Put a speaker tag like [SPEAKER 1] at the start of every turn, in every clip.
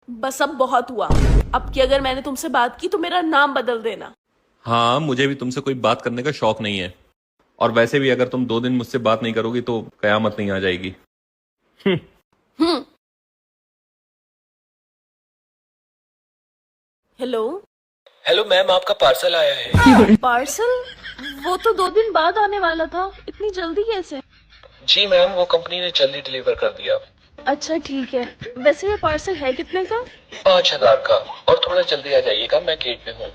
[SPEAKER 1] बस अब बहुत हुआ। अब की अगर मैंने तुमसे बात की तो मेरा नाम बदल देना।
[SPEAKER 2] हाँ, मुझे भी तुमसे कोई बात करने का शौक नहीं है। और वैसे भी अगर तुम 2 दिन मुझसे बात नहीं करोगी तो कयामत नहीं आ जाएगी।
[SPEAKER 1] हम्म। हेलो।
[SPEAKER 3] हेलो मैम, आपका पार्सल आया है।
[SPEAKER 1] पार्सल? वो तो 2 दिन बाद आने वाला था, इतनी जल्दी कैसे?
[SPEAKER 3] जी मैम, वो कंपनी ने जल्दी डिलीवर कर दिया।
[SPEAKER 1] अच्छा ठीक है। वैसे ये पार्सल है कितने का?
[SPEAKER 3] 5,000 का। और थोड़ा जल्दी आ जाइएगा, मैं गेट पे हूँ।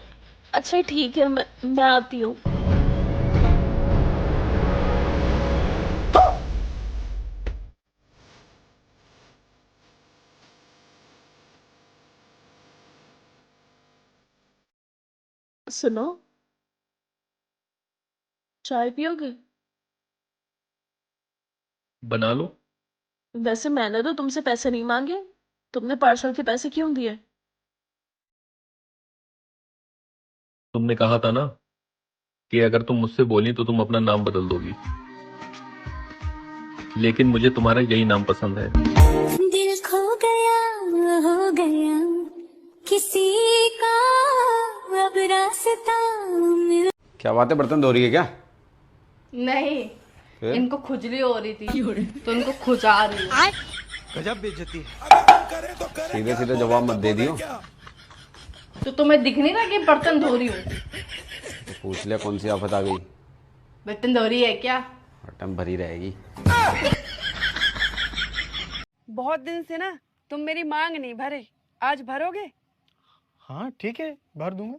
[SPEAKER 1] अच्छा ठीक है, मैं आती हूँ। सुनो, चाय पियोगे?
[SPEAKER 2] बना लो।
[SPEAKER 1] वैसे मैंने तो तुमसे पैसे नहीं मांगे, तुमने पार्सल के पैसे क्यों दिए?
[SPEAKER 2] तुमने कहा था ना कि अगर तुम मुझसे बोली तो तुम अपना नाम बदल दोगी, लेकिन मुझे तुम्हारा यही नाम पसंद है।
[SPEAKER 4] दिल खो गया, हो गया किसी का, अब रास्ता मिल।
[SPEAKER 5] क्या बात है, बर्तन धो रही है क्या?
[SPEAKER 6] नहीं,
[SPEAKER 5] फिर?
[SPEAKER 6] इनको खुजली हो रही थी तो इनको खुजा रही है।
[SPEAKER 5] सीधे सीधे जवाब मत दे दियो।
[SPEAKER 6] तो तुम्हें दिख नहीं रहा कि बर्तन धो रही हूँ?
[SPEAKER 5] तो पूछ लिया कौन सी आफत आ गई।
[SPEAKER 6] बर्तन धो रही है क्या?
[SPEAKER 5] बटन भरी रहेगी।
[SPEAKER 7] बहुत दिन से ना तुम मेरी मांग नहीं भरे, आज भरोगे?
[SPEAKER 8] हाँ ठीक है, भर दूंगा।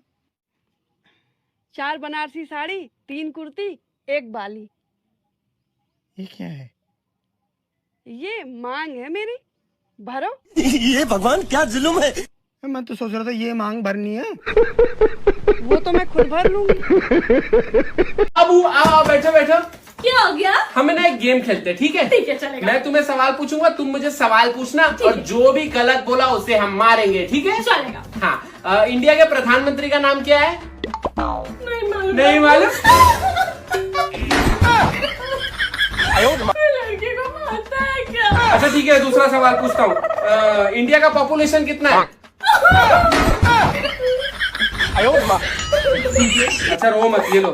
[SPEAKER 7] 4 बनारसी साड़ी, 3 कुर्ती, 1 बाली।
[SPEAKER 8] ये क्या है?
[SPEAKER 7] ये मांग है मेरी, भरो।
[SPEAKER 8] ये भगवान क्या जुल्म है। मैं तो सोच रहा था ये मांग भरनी है।
[SPEAKER 7] वो तो मैं खुद भर लूंगी।
[SPEAKER 9] अब आओ, बैठो बैठो।
[SPEAKER 1] क्या हो गया?
[SPEAKER 9] हम ना एक गेम खेलते हैं, ठीक है?
[SPEAKER 1] ठीक है, चलेगा।
[SPEAKER 9] मैं तुम्हें सवाल पूछूंगा, तुम मुझे सवाल पूछना, और जो भी गलत बोला उसे हम मारेंगे, ठीक है?
[SPEAKER 1] चलेगा।
[SPEAKER 9] हाँ, इंडिया के प्रधानमंत्री का नाम क्या है?
[SPEAKER 1] नहीं मालूम।
[SPEAKER 9] नहीं मालूम?
[SPEAKER 1] लड़के को मारता है क्या?
[SPEAKER 9] अच्छा ठीक है, दूसरा सवाल पूछता हूँ। इंडिया का पॉपुलेशन कितना है? अच्छा रो मत, ये लो,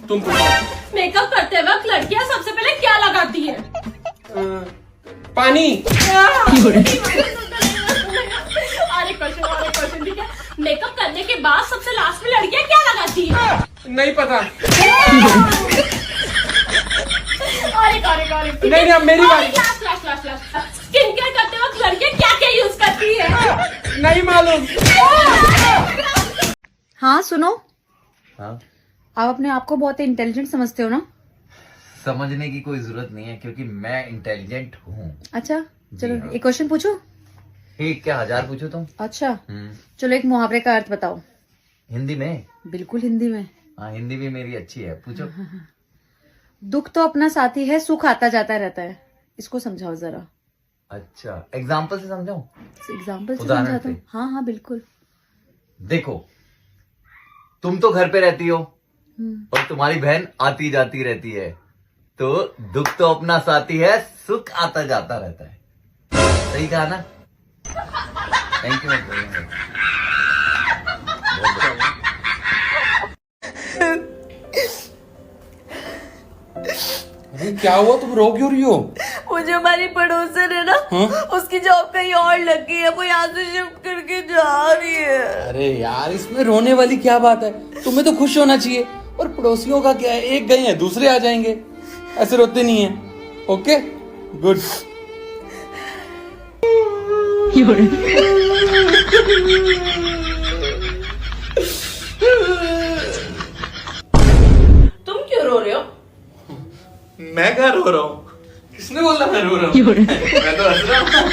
[SPEAKER 9] तुम पूछो।
[SPEAKER 1] मेकअप करते वक्त लड़कियां सबसे पहले क्या लगाती है?
[SPEAKER 9] पानी।
[SPEAKER 1] अरे क्वेश्चन ठीक है। मेकअप करने के बाद सबसे लास्ट में लड़कियां क्या लगाती है?
[SPEAKER 9] नहीं पता।
[SPEAKER 1] अरे
[SPEAKER 9] नहीं, अब मेरी बारी।
[SPEAKER 1] स्किन केयर करते वक्त लड़कियां क्या क्या यूज करती है?
[SPEAKER 9] नहीं मालूम।
[SPEAKER 10] हाँ सुनो,
[SPEAKER 11] हाँ,
[SPEAKER 10] आप अपने आप को बहुत इंटेलिजेंट समझते हो ना?
[SPEAKER 11] समझने की कोई जरूरत नहीं है क्योंकि मैं इंटेलिजेंट हूँ।
[SPEAKER 10] अच्छा चलो
[SPEAKER 11] हाँ।
[SPEAKER 10] एक क्वेश्चन पूछो।
[SPEAKER 11] ठीक, क्या 1000 पूछो तुम?
[SPEAKER 10] अच्छा चलो एक मुहावरे का अर्थ बताओ।
[SPEAKER 11] हिंदी में?
[SPEAKER 10] बिल्कुल हिंदी में।
[SPEAKER 11] हाँ, हिंदी भी मेरी अच्छी है, पूछो।
[SPEAKER 10] दुख तो अपना साथी है, सुख आता जाता रहता है। इसको समझाओ जरा।
[SPEAKER 11] अच्छा, एग्जाम्पल से समझाऊं?
[SPEAKER 10] एग्जाम्पल से
[SPEAKER 11] उदाहरण
[SPEAKER 10] समझाता
[SPEAKER 11] से?
[SPEAKER 10] हूँ। हाँ हाँ बिल्कुल।
[SPEAKER 11] देखो, तुम तो घर पे रहती हो और तुम्हारी बहन आती जाती रहती है, तो दुख तो अपना साथी है, सुख आता जाता रहता है। सही कहा ना? Thank you.
[SPEAKER 9] अरे क्या हुआ, तुम रो क्यों रही हो?
[SPEAKER 1] मुझे हमारी पड़ोसन है ना, उसकी जॉब कहीं और लग गई है, वो यहाँ से शिफ्ट करके जा रही है।
[SPEAKER 9] अरे यार, इसमें रोने वाली क्या बात है? तुम्हें तो खुश होना चाहिए। और पड़ोसियों का क्या है, एक गए हैं दूसरे आ जाएंगे, ऐसे रोते नहीं है। Okay good.
[SPEAKER 1] तुम क्यों रो रहे हो?
[SPEAKER 9] मैं क्या रो रहा हूँ? किसने बोला मैं रो रहा हूँ? मैं तो हंस रहा हूँ।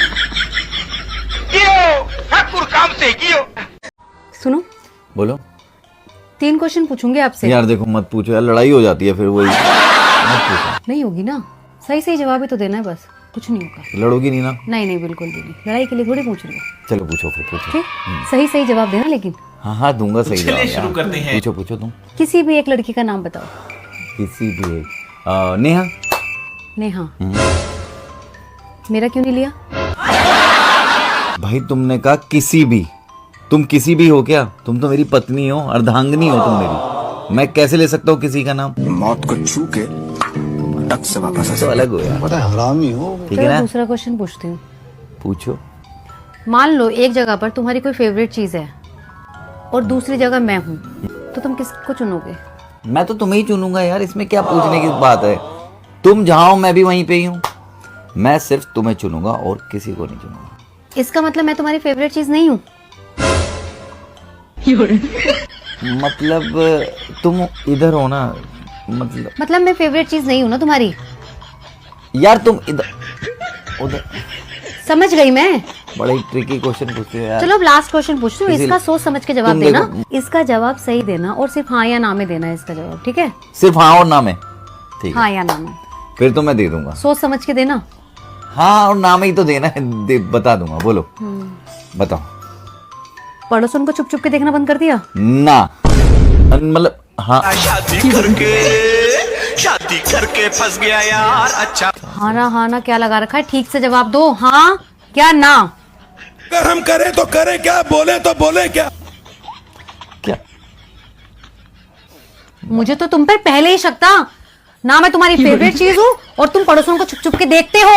[SPEAKER 10] सुनो,
[SPEAKER 11] बोलो
[SPEAKER 10] 3 क्वेश्चन पूछूंगी आपसे।
[SPEAKER 11] यार। देखो मत पूछो यार, लड़ाई हो जाती है फिर वही। मत पूछो।
[SPEAKER 10] नहीं होगी ना? सही सही जवाब ही तो देना है, बस कुछ नहीं होगा।
[SPEAKER 11] लड़ोगी नहीं ना?
[SPEAKER 10] नहीं नहीं बिल्कुल भी नहीं, लड़ाई के लिए थोड़ी पूछ रही हूँ।
[SPEAKER 11] चलो पूछो, फिर पूछो।
[SPEAKER 10] ठीक, सही सही जवाब देना लेकिन।
[SPEAKER 11] हाँ हाँ दूंगा सही जवाब।
[SPEAKER 9] शुरू करते हैं।
[SPEAKER 11] पूछो पूछो तुम।
[SPEAKER 10] किसी भी एक लड़की का नाम बताओ।
[SPEAKER 11] किसी भी एक। नेहा।
[SPEAKER 10] नेहा। मेरा क्यों नहीं लिया?
[SPEAKER 11] भाई तुमने कहा किसी भी, तुम किसी भी हो क्या? तुम तो मेरी पत्नी हो, अर्धांगिनी हो तुम मेरी। मैं कैसे ले सकता हूँ किसी का नाम?
[SPEAKER 8] मौत को छू के टक से वापस
[SPEAKER 11] तो अलग हो यार,
[SPEAKER 8] बड़ा हरामी हो।
[SPEAKER 11] ठीक है ना?
[SPEAKER 10] दूसरा क्वेश्चन पूछती हूँ।
[SPEAKER 11] पूछो।
[SPEAKER 10] मान लो एक जगह पर तुम्हारी कोई फेवरेट चीज है और दूसरी जगह मैं हूँ, तो तुम किसको चुनोगे?
[SPEAKER 11] मैं तो तुम्हें ही चुनूंगा यार, इसमें क्या पूछने की बात है? तुम जहाँ हो मैं भी वहीं पे ही हूँ। मैं सिर्फ तुम्हें चुनूंगा और किसी को नहीं चुनूंगा।
[SPEAKER 10] इसका मतलब मैं तुम्हारी फेवरेट चीज नहीं हूँ?
[SPEAKER 11] मतलब तुम इधर हो ना,
[SPEAKER 10] मतलब मैं फेवरेट चीज नहीं हूँ ना तुम्हारी?
[SPEAKER 11] यार तुम इधर उधर।
[SPEAKER 10] समझ गई मैं।
[SPEAKER 11] बड़ा ही ट्रिकी क्वेश्चन पूछते हो यार।
[SPEAKER 10] चलो अब लास्ट क्वेश्चन पूछती हूँ, इसका सोच समझ के जवाब
[SPEAKER 11] तुम
[SPEAKER 10] देना।
[SPEAKER 11] देखो।
[SPEAKER 10] इसका जवाब सही देना और सिर्फ हाँ या ना में देना है इसका जवाब, ठीक है?
[SPEAKER 11] सिर्फ हाँ और ना में? ठीक है,
[SPEAKER 10] हाँ या ना में
[SPEAKER 11] फिर तो मैं दे दूंगा।
[SPEAKER 10] सोच समझ के देना।
[SPEAKER 11] हाँ और ना में ही तो देना है, बता दूंगा। बोलो, बताओ।
[SPEAKER 10] पड़ोसन को चुप चुप के देखना बंद कर दिया?
[SPEAKER 11] ना मतलब हाँ।
[SPEAKER 8] शादी करके फंस गया यार। अच्छा
[SPEAKER 10] हाँ ना क्या लगा रखा है? ठीक से जवाब दो, हाँ क्या ना?
[SPEAKER 8] अगर हम करें तो करें क्या, बोले तो बोले क्या?
[SPEAKER 11] क्या?
[SPEAKER 10] मुझे तो तुम पर पहले ही शक था ना। मैं तुम्हारी फेवरेट चीज हूँ और तुम पड़ोसन को छुप छुप के देखते हो।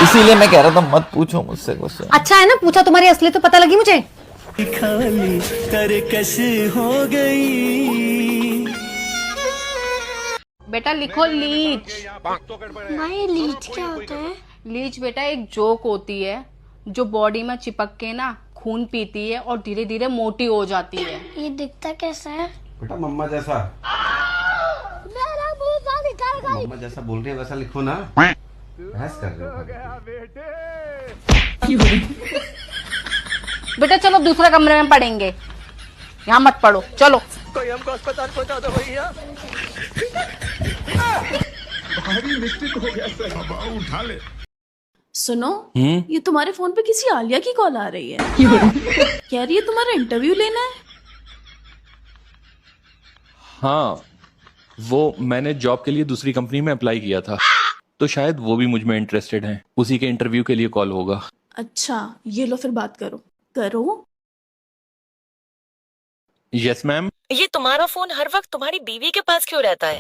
[SPEAKER 11] इसीलिए मैं कह रहा था मत पूछो मुझसे क्वेश्चन।
[SPEAKER 10] अच्छा है ना पूछा, तुम्हारी असली तो पता लगी मुझे।
[SPEAKER 8] खाली कर कैसे हो गई?
[SPEAKER 6] बेटा लिखो लीच।
[SPEAKER 4] माँ लीच क्या होता है?
[SPEAKER 6] लीच बेटा एक जोक होती है जो बॉडी में चिपक के ना खून पीती है और धीरे धीरे मोटी हो जाती है।
[SPEAKER 4] ये दिखता कैसा है?
[SPEAKER 5] बेटा मम्मा जैसा,
[SPEAKER 4] मेरा मुंह सा निकल गई।
[SPEAKER 5] मम्मा जैसा बोल रही है वैसा लिखो ना। बहस कर रहे हो।
[SPEAKER 6] बेटा चलो दूसरे कमरे में पढ़ेंगे, यहाँ मत पढ़ो, चलो।
[SPEAKER 8] कोई हमको अस्पताल पहुंचा दो भैया। भारी मिस्टेक हो गया सर। बाबा उठा ले।
[SPEAKER 1] सुनो, ये तुम्हारे फोन पे किसी आलिया की कॉल आ रही है। कह रही है तुम्हारा इंटरव्यू लेना है।
[SPEAKER 2] हाँ, वो मैंने जॉब के लिए दूसरी कंपनी में अप्लाई किया था, तो शायद वो भी मुझ में इंटरेस्टेड हैं। उसी के इंटरव्यू के लिए कॉल होगा।
[SPEAKER 1] अच्छा ये लो फिर बात करो। करो।
[SPEAKER 2] Yes ma'am.
[SPEAKER 1] ये तुम्हारा फोन हर वक्त तुम्हारी बीवी के पास क्यों रहता है?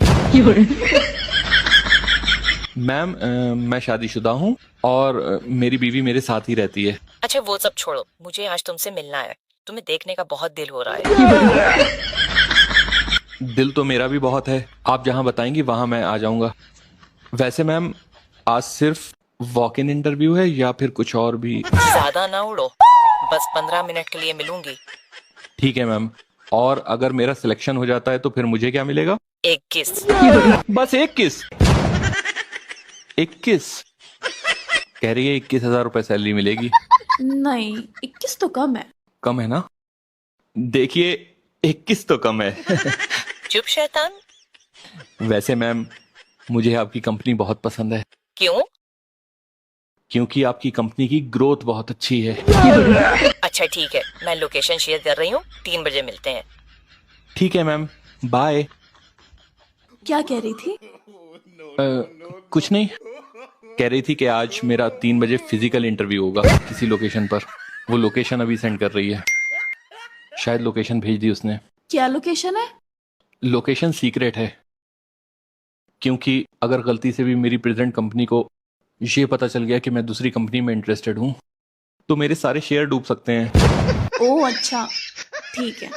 [SPEAKER 2] मैम मैं शादीशुदा हूँ और मेरी बीवी मेरे साथ ही रहती है।
[SPEAKER 1] अच्छा वो सब छोड़ो, मुझे आज तुमसे मिलना है। तुम्हें देखने का बहुत दिल हो रहा है।
[SPEAKER 2] दिल तो मेरा भी बहुत है, आप जहाँ बताएंगी वहां मैं आ जाऊंगा। वैसे मैम आज सिर्फ वॉक इन इंटरव्यू है या फिर कुछ और भी?
[SPEAKER 1] ज्यादा ना उड़ो, बस 15 मिनट के लिए मिलूंगी।
[SPEAKER 2] ठीक है मैम, और अगर मेरा सिलेक्शन हो जाता है तो फिर मुझे क्या मिलेगा?
[SPEAKER 1] एक किस।
[SPEAKER 2] बस एक किस? 21? कह रही है 21,000 रुपए सैलरी मिलेगी।
[SPEAKER 1] नहीं 21 तो कम है।
[SPEAKER 2] कम है ना? देखिए 21 तो कम है।
[SPEAKER 1] चुप शैतान।
[SPEAKER 2] वैसे मैम मुझे आपकी कंपनी बहुत पसंद है।
[SPEAKER 1] क्यों?
[SPEAKER 2] क्योंकि आपकी कंपनी की ग्रोथ बहुत अच्छी है।
[SPEAKER 1] अच्छा ठीक है, मैं लोकेशन शेयर कर रही हूँ, 3 बजे मिलते हैं।
[SPEAKER 2] ठीक है मैम, बाय।
[SPEAKER 1] क्या कह रही थी?
[SPEAKER 2] कुछ नहीं, कह रही थी कि आज मेरा 3 बजे फिजिकल इंटरव्यू होगा किसी लोकेशन पर। वो लोकेशन अभी सेंड कर रही है, शायद लोकेशन भेज दी उसने।
[SPEAKER 1] क्या लोकेशन है?
[SPEAKER 2] लोकेशन सीक्रेट है, क्योंकि अगर गलती से भी मेरी प्रेजेंट कंपनी को ये पता चल गया कि मैं दूसरी कंपनी में इंटरेस्टेड हूँ तो मेरे सारे शेयर डूब सकते हैं।
[SPEAKER 1] ओह अच्छा ठीक है।